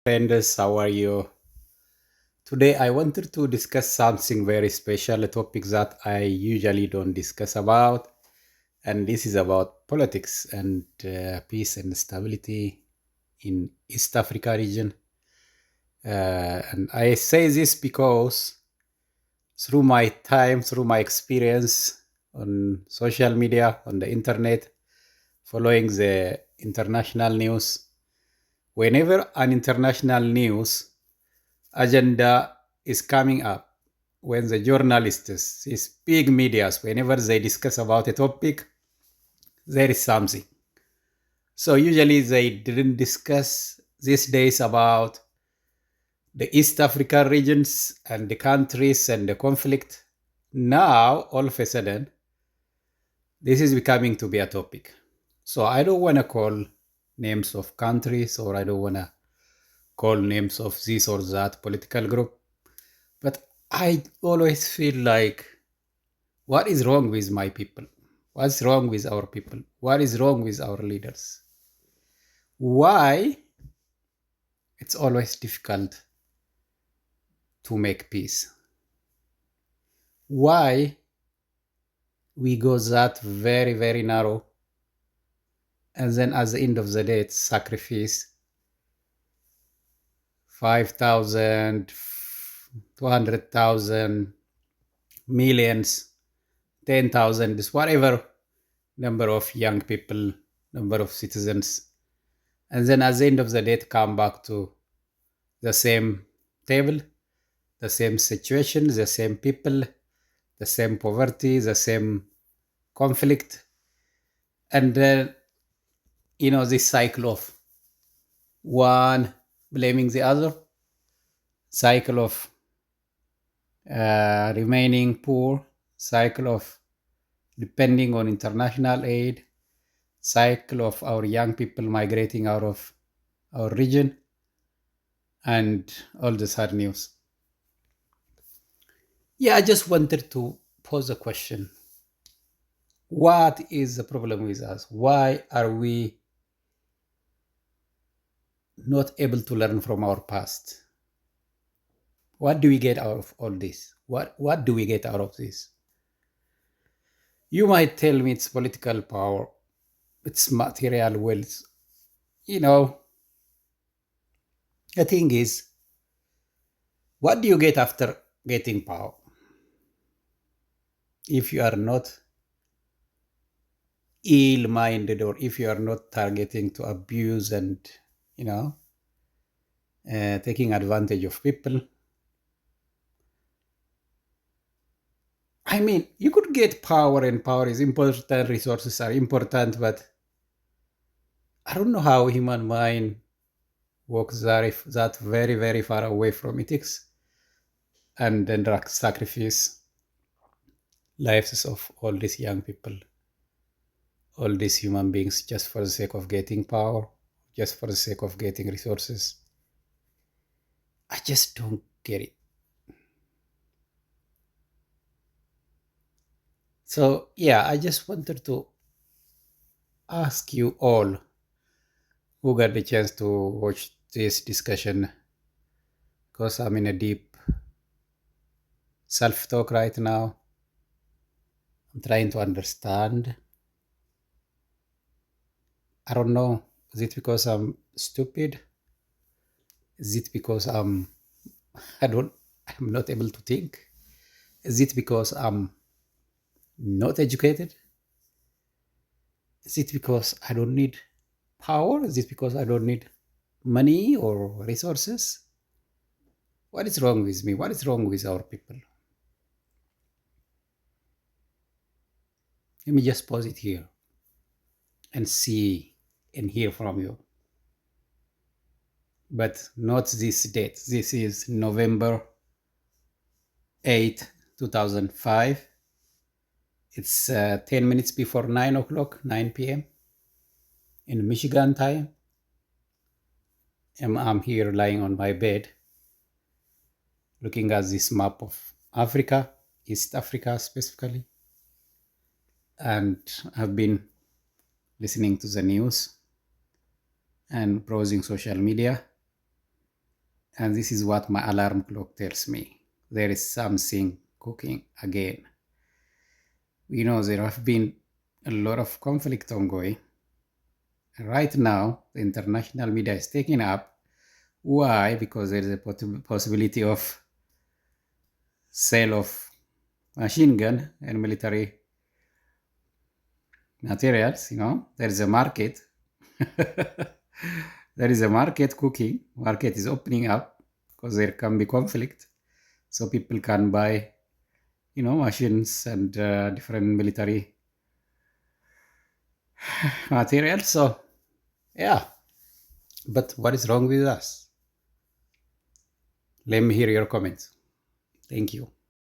Friends, how are you? Today, I wanted to discuss something very special, a topic that I usually don't discuss about, and this is about politics and peace and stability in East Africa region. And I say this because through my experience on social media, on the internet, following the international news, whenever an international news agenda is coming up, when the journalists, these big medias, whenever they discuss about a topic, there is something. So usually they didn't discuss these days about the East African regions and the countries and the conflict. Now, all of a sudden, this is becoming to be a topic. So I don't want to call names of countries, or I don't want to call names of this or that political group. But I always feel like, what is wrong with my people? What's wrong with our people? What is wrong with our leaders? Why it's always difficult to make peace? Why we go that very, very narrow, and then at the end of the day, it's sacrifice 5,000, 200,000, millions, 10,000, whatever number of young people, number of citizens, and then at the end of the day, to come back to the same table, the same situation, the same people, the same poverty, the same conflict, and then this cycle of one blaming the other, cycle of remaining poor, cycle of depending on international aid, cycle of our young people migrating out of our region, and all the sad news. Yeah, I just wanted to pose a question. What is the problem with us? Why are we not able to learn from our past? What do we get out of all this? What do we get out of this? You might tell me it's political power, it's material wealth. You know, the thing is, what do you get after getting power? If you are not ill minded, or if you are not targeting to abuse and, you know, taking advantage of people. I mean, you could get power, and power is important, resources are important, but I don't know how human mind works that very, very far away from ethics, and then sacrifice lives of all these young people, all these human beings, just for the sake of getting power, just for the sake of getting resources. I just don't get it. So, yeah, I just wanted to ask you all who got the chance to watch this discussion, because I'm in a deep self talk right now. I'm trying to understand. I don't know. Is it because I'm stupid? Is it because I'm not able to think? Is it because I'm not educated? Is it because I don't need power? Is it because I don't need money or resources? What is wrong with me? What is wrong with our people? Let me just pause it here and see and hear from you. But not this date. This is November 8th, 2005. It's 10 minutes before 9 o'clock, 9 p.m. in Michigan time. I'm here lying on my bed looking at this map of Africa, East Africa specifically. And I've been listening to the news and browsing social media. And this is what my alarm clock tells me. There is something cooking again. There have been a lot of conflict ongoing. Right now, the international media is taking up. Why? Because there is a possibility of sale of machine gun and military materials. There is a market. There is a market cooking. Market is opening up because there can be conflict. So people can buy, machines and different military materials. So, yeah. But what is wrong with us? Let me hear your comments. Thank you.